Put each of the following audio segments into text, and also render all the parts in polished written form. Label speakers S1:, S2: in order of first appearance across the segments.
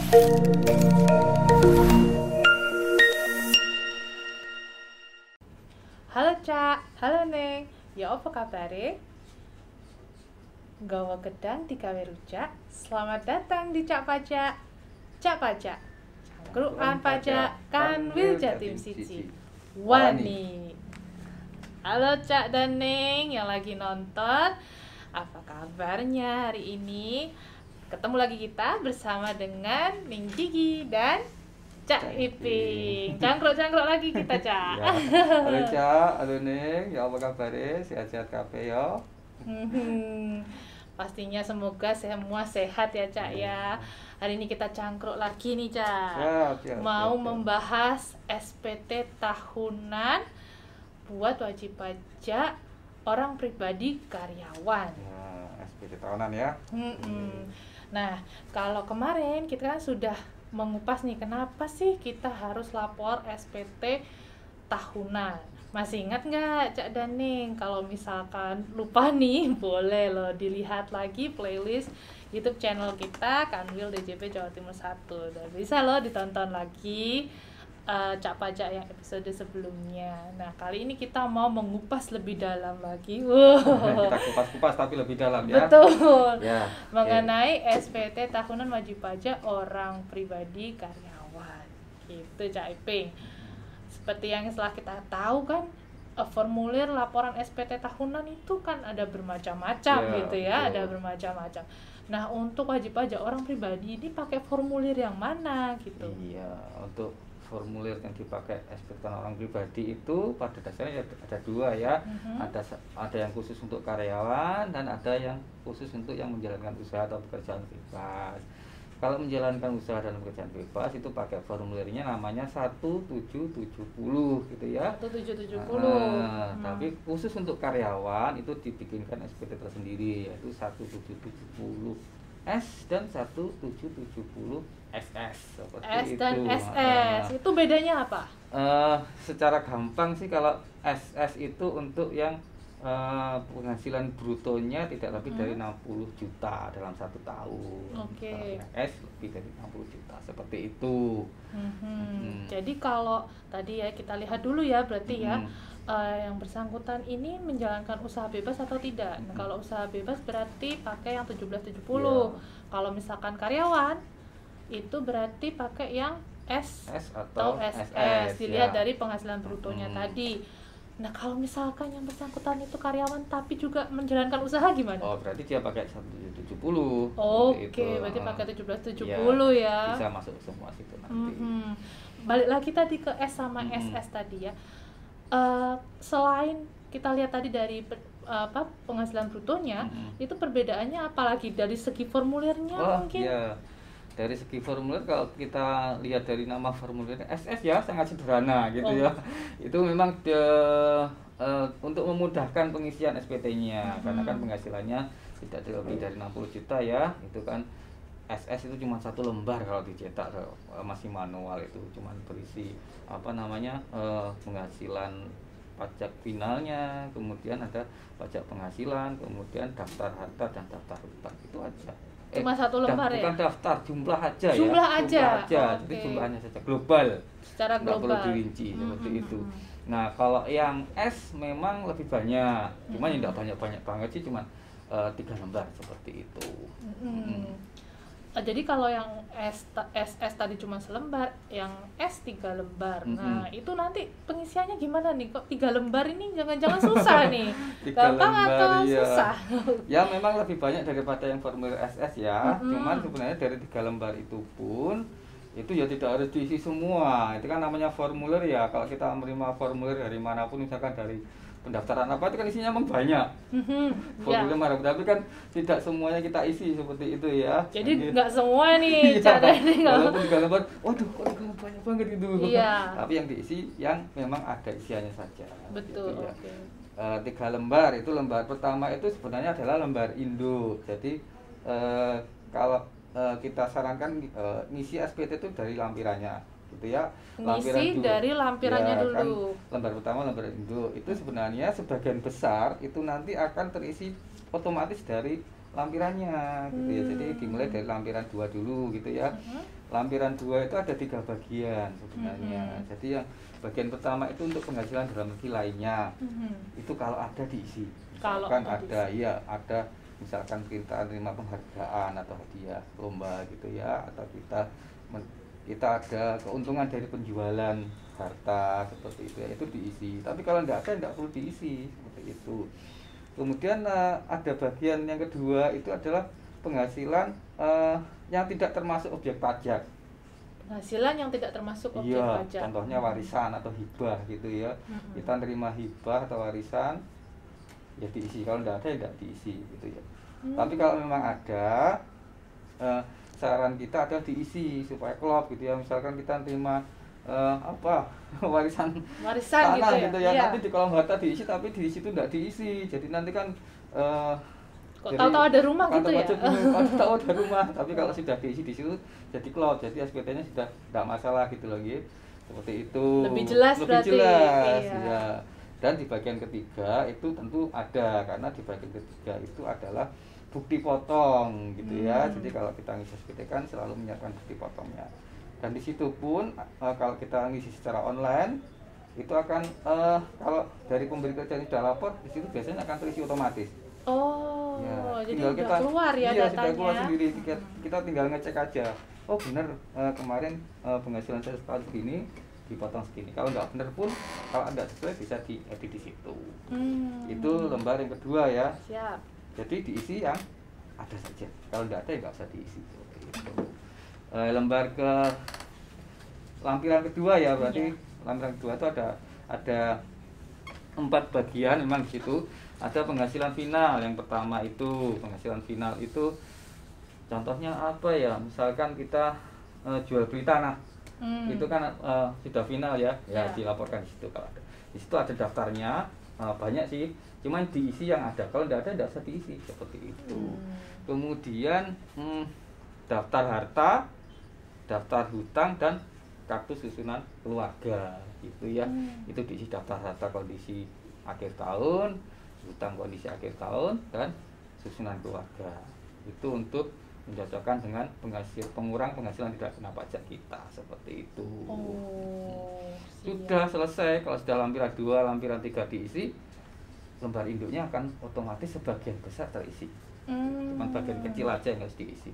S1: Halo Cak, halo Neng, ya apa kabare? Gawa gedang digawe rujak. Selamat datang di Cak Pajak. Cak Pajak, cangkrukan pajak Kanwil Jatim Siji. Wani. Halo Cak dan Neng yang lagi nonton. Apa kabarnya hari ini? Ketemu lagi kita bersama dengan Ning Gigi dan Cak Iping. Cangkruk-cangkruk lagi kita, Cak.
S2: Ya. Halo Cak, halo Neng, ya apa kabar? Sehat-sehat kabeh ya?
S1: Pastinya semoga semua sehat ya, Cak ya. Hari ini kita cangkruk lagi nih, Cak.
S2: Siap,
S1: Mau
S2: siap.
S1: membahas SPT tahunan buat wajib pajak orang pribadi karyawan.
S2: Ya, SPT tahunan ya.
S1: Nah, kalau kemarin kita kan sudah mengupas nih, kenapa sih kita harus lapor SPT tahunan? Masih ingat nggak Cak Daning? Kalau misalkan lupa nih, boleh loh dilihat lagi playlist YouTube channel kita Kanwil DJP Jawa Timur 1. Dan bisa loh ditonton lagi Cak Pajak yang episode sebelumnya. Nah, kali ini kita mau mengupas lebih dalam lagi.
S2: Kita kupas-kupas tapi lebih dalam ya.
S1: Betul.
S2: Ya.
S1: Mengenai SPT tahunan wajib pajak orang pribadi karyawan. Gitu Cak Iping. Seperti yang setelah kita tahu kan, formulir laporan SPT tahunan itu kan ada bermacam-macam gitu ya, ada bermacam-macam. Nah, untuk wajib pajak orang pribadi ini pakai formulir yang mana gitu?
S2: Iya, untuk formulir yang dipakai SPT orang pribadi itu pada dasarnya ada dua ya. Ada yang khusus untuk karyawan dan ada yang khusus untuk yang menjalankan usaha atau pekerjaan bebas. Kalau menjalankan usaha dan pekerjaan bebas itu pakai formulirnya namanya 1770 gitu ya.
S1: 1770.
S2: Tapi khusus untuk karyawan itu dibikinkan SPT tersendiri yaitu 1770 S dan 1770 SS seperti
S1: S
S2: itu.
S1: dan SS itu bedanya apa?
S2: Secara gampang sih kalau SS itu untuk yang penghasilan brutonya tidak lebih dari 60 juta dalam 1 tahun.
S1: Oke.
S2: S lebih dari 60 juta seperti itu.
S1: Jadi kalau tadi ya kita lihat dulu ya berarti ya yang bersangkutan ini menjalankan usaha bebas atau tidak. Nah, kalau usaha bebas berarti pakai yang 1770. Kalau misalkan karyawan itu berarti pakai yang S atau SS. Dilihat dari penghasilan brutonya tadi. Nah, kalau misalkan yang bersangkutan itu karyawan tapi juga menjalankan usaha gimana?
S2: Oh, berarti dia pakai 1770.
S1: Oke, berarti pakai 1770 ya.
S2: Bisa masuk semua situ nanti.
S1: Balik lagi tadi ke S sama SS tadi ya. Selain kita lihat tadi dari penghasilan brutonya, itu perbedaannya apalagi dari segi formulirnya mungkin?
S2: Iya. Dari segi formulir kalau kita lihat dari nama formulir SS ya sangat sederhana gitu ya. Itu memang untuk memudahkan pengisian SPT-nya karena kan penghasilannya tidak lebih dari 60 juta ya. Itu kan SS itu cuma 1 lembar kalau dicetak, masih manual, itu cuma berisi penghasilan pajak finalnya, kemudian ada pajak penghasilan, kemudian daftar harta dan daftar hutang, itu aja.
S1: Cuma 1 lembar ya?
S2: Bukan daftar, jumlah aja ya.
S1: Jumlah aja.
S2: Jadi jumlahnya saja global.
S1: Secara global.
S2: Nggak perlu dirinci seperti itu. Nah, kalau yang S memang lebih banyak. Cuma tidak banyak-banyak banget sih, cuma 3 lembar seperti itu.
S1: Jadi kalau yang SS tadi cuma selembar, yang S 3 lembar. Nah, itu nanti pengisiannya gimana nih? Kok 3 lembar ini jangan-jangan susah nih? Gampang atau susah?
S2: Ya memang lebih banyak daripada yang formulir SS ya. Cuman sebenarnya dari 3 lembar itu pun itu ya tidak harus diisi semua. Itu kan namanya formulir ya. Kalau kita menerima formulir dari manapun, misalkan dari pendaftaran apa, itu kan isinya memang banyak. Formulir mana, tapi kan tidak semuanya kita isi seperti itu ya.
S1: Jadi nggak semua nih caranya.
S2: Walaupun 3 lembar, waduh kok 3 lembar banyak banget gitu.
S1: Iya.
S2: Tapi yang diisi yang memang ada isiannya saja.
S1: Betul.
S2: Gitu ya. 3 lembar itu, lembar pertama itu sebenarnya adalah lembar induk. Jadi kalau kita sarankan ngisi SPT itu dari lampirannya gitu ya.
S1: Ngisi dari lampirannya
S2: ya,
S1: dulu.
S2: Kan, lembar pertama, lembar induk itu sebenarnya sebagian besar itu nanti akan terisi otomatis dari lampirannya gitu ya. Jadi dimulai dari lampiran 2 dulu gitu ya. Lampiran 2 itu ada 3 bagian sebenarnya. Jadi yang bagian pertama itu untuk penghasilan dalam negeri lainnya. Itu kalau ada diisi. Misalkan ada ya, ada misalkan kita terima penghargaan atau hadiah lomba gitu ya, atau kita ada keuntungan dari penjualan harta seperti itu ya, itu diisi. Tapi kalau tidak ada, tidak perlu diisi seperti itu. Kemudian ada bagian yang kedua itu adalah penghasilan yang tidak termasuk objek pajak.
S1: Penghasilan yang tidak termasuk objek pajak.
S2: Contohnya warisan atau hibah gitu ya. Kita terima hibah atau warisan, ya diisi. Kalau tidak ada, ya tidak diisi gitu ya. Tapi kalau memang ada, saran kita adalah diisi supaya klop gitu ya. Misalkan kita terima warisan tanah gitu ya, nanti di kolom harta diisi, tapi di situ tidak diisi. Jadi nanti kan
S1: kok tahu-tahu ada rumah gitu ya.
S2: Tahu ada rumah, tapi kalau sudah diisi di situ jadi cloud, jadi SPT-nya sudah tidak masalah gitu loh gitu. Seperti itu.
S1: Lebih jelas berarti.
S2: Ya. Dan di bagian ketiga itu tentu ada, karena di bagian ketiga itu adalah bukti potong gitu ya. Jadi kalau kita ngisi SPT kan selalu menyiapkan bukti potongnya. Dan di situ pun kalau kita ngisi secara online itu akan kalau dari pemberi kerja yang sudah lapor, di situ biasanya akan terisi otomatis.
S1: Oh, ya, jadi
S2: kita
S1: keluar ya datanya.
S2: Sudah keluar sendiri. Kita tinggal ngecek aja. Oh benar, kemarin penghasilan saya setahun segini, dipotong segini. Kalau nggak benar pun, kalau nggak sesuai bisa diedit di situ. Itu lembar yang kedua ya.
S1: Siap.
S2: Jadi diisi yang ada saja. Kalau nggak ada ya nggak usah diisi. Gitu. Lampiran kedua ya, berarti lampiran kedua itu ada 4 bagian memang di situ. Ada penghasilan final. Yang pertama itu penghasilan final itu contohnya apa ya? Misalkan kita jual beli tanah. Itu kan sudah final ya, dilaporkan di situ kalau ada. Di situ ada daftarnya, banyak sih. Cuman diisi yang ada. Kalau tidak ada, tidak usah diisi seperti itu. Kemudian daftar harta, daftar hutang, dan kartu susunan keluarga gitu ya. Itu diisi daftar harta kondisi akhir tahun, hutang kondisi akhir tahun, dan susunan keluarga. Itu untuk mencocokkan dengan pengurang penghasilan tidak kena pajak kita seperti itu. Sudah selesai. Kalau sudah lampiran 2, lampiran 3 diisi, lembar induknya akan otomatis sebagian besar terisi. Cuma bagian kecil aja yang harus diisi.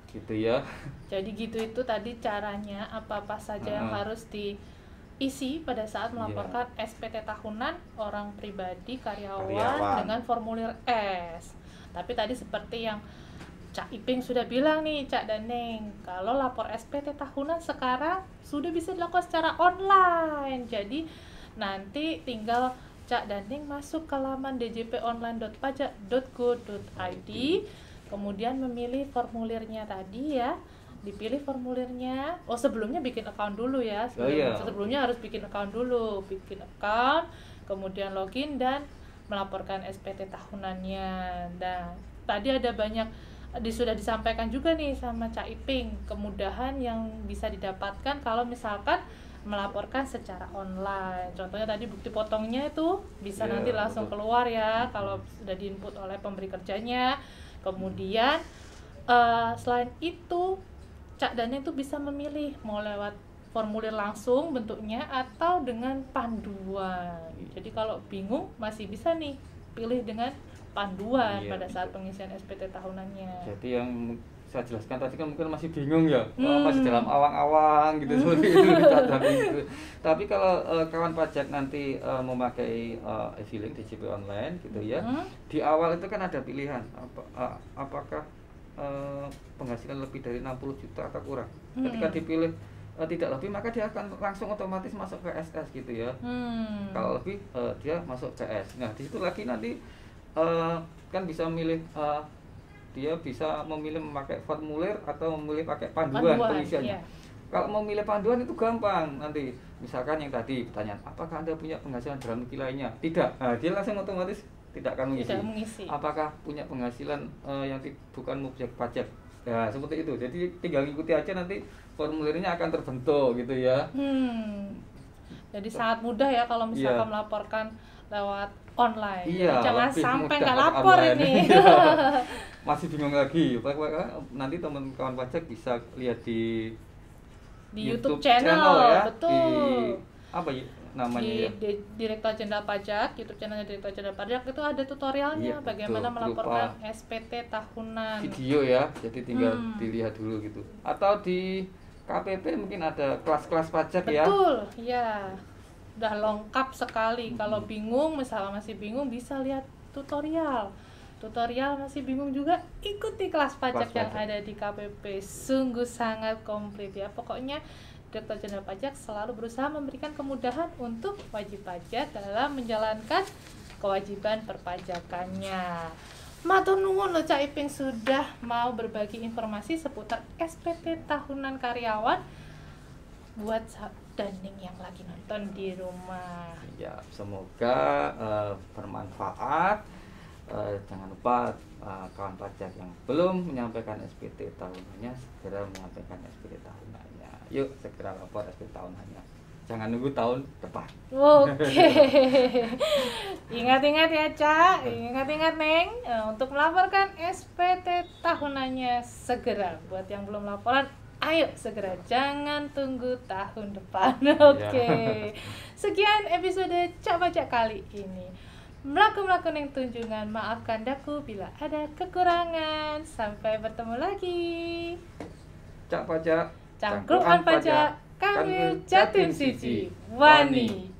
S2: Gitu ya.
S1: Jadi gitu, itu tadi caranya apa-apa saja yang harus diisi pada saat melaporkan SPT tahunan orang pribadi karyawan dengan formulir S. Tapi tadi seperti yang Cak Iping sudah bilang nih, Cak Daneng, kalau lapor SPT tahunan sekarang sudah bisa dilakukan secara online. Jadi nanti tinggal Cak Daneng masuk ke laman djponline.pajak.go.id, kemudian memilih formulirnya tadi ya, dipilih formulirnya. Oh, sebelumnya bikin account dulu ya. Sebelumnya harus bikin account dulu, kemudian login dan melaporkan SPT tahunannya. Dan tadi ada banyak sudah disampaikan juga nih sama Cak Iping, kemudahan yang bisa didapatkan kalau misalkan melaporkan secara online. Contohnya tadi bukti potongnya itu bisa nanti langsung keluar ya kalau sudah diinput oleh pemberi kerjanya. Kemudian selain itu Cak Daneng itu bisa memilih mau lewat formulir langsung bentuknya atau dengan panduan. Jadi kalau bingung masih bisa nih pilih dengan panduan pada saat pengisian SPT tahunannya.
S2: Jadi yang saya jelaskan tadi kan mungkin masih bingung ya, masih dalam awang-awang gitu seperti itu. Gitu. Tapi kalau kawan pajak nanti memakai e-filing DJP online gitu ya, di awal itu kan ada pilihan apakah penghasilan lebih dari 60 juta atau kurang. Ketika dipilih tidak lebih, maka dia akan langsung otomatis masuk ke SS gitu ya. Kalau lebih dia masuk ke S. Nah di situ lagi nanti kan bisa memilih, dia bisa memilih memakai formulir atau memilih pakai panduan pengisiannya. Kalau memilih panduan itu gampang nanti. Misalkan yang tadi pertanyaan, apakah Anda punya penghasilan dalam negeri lainnya? Tidak. Nah, dia langsung otomatis tidak akan mengisi. Apakah punya penghasilan yang bukan objek pajak? Ya seperti itu. Jadi tinggal ikuti aja, nanti formulirnya akan terbentuk gitu ya.
S1: Jadi sangat mudah ya kalau misalkan melaporkan lewat online.
S2: Iya,
S1: Jangan
S2: lebih
S1: sampai
S2: mudah
S1: nggak
S2: pakai
S1: lapor
S2: online.
S1: ini.
S2: Iya. Masih bingung lagi. Nanti teman-teman pajak bisa lihat di
S1: Di YouTube channel,
S2: ya.
S1: betul.
S2: Di apa ya namanya
S1: Di
S2: ya?
S1: Direktorat Jenderal Pajak, YouTube channelnya Direktorat Jenderal Pajak itu ada tutorialnya
S2: Iya,
S1: bagaimana
S2: betul.
S1: melaporkan
S2: Berupa
S1: SPT tahunan.
S2: Video ya, jadi tinggal
S1: Hmm.
S2: dilihat dulu gitu. Atau di KPP mungkin ada kelas-kelas pajak ya.
S1: Betul, ya. Udah lengkap sekali. Kalau bingung, misalnya masih bingung, bisa lihat tutorial. Tutorial masih bingung juga, ikuti kelas pajak
S2: Kelas
S1: yang
S2: pajak.
S1: ada di KPP. Sungguh sangat komplit ya. Pokoknya Direktorat Jenderal Pajak selalu berusaha memberikan kemudahan untuk wajib pajak dalam menjalankan kewajiban perpajakannya. Matur nuwun loh Cak Iping sudah mau berbagi informasi seputar SPT tahunan karyawan buat Daning yang lagi nonton di rumah.
S2: Ya, semoga bermanfaat. Jangan lupa kawan pajak yang belum menyampaikan SPT tahunannya segera menyampaikan SPT tahunannya. Yuk segera lapor SPT tahunannya. Jangan nunggu tahun depan.
S1: Oke. Ingat-ingat ya Cak, ingat-ingat Neng, untuk melaporkan SPT tahunannya segera. Buat yang belum laporan, ayo segera, jangan tunggu tahun depan. Oke. Sekian episode Cak Pajak kali ini. Melaku-melaku Neng Tunjungan, maafkan daku bila ada kekurangan. Sampai bertemu lagi.
S2: Cak pajak,
S1: Cangkruan pajak, kami Jatim Siji, Wani.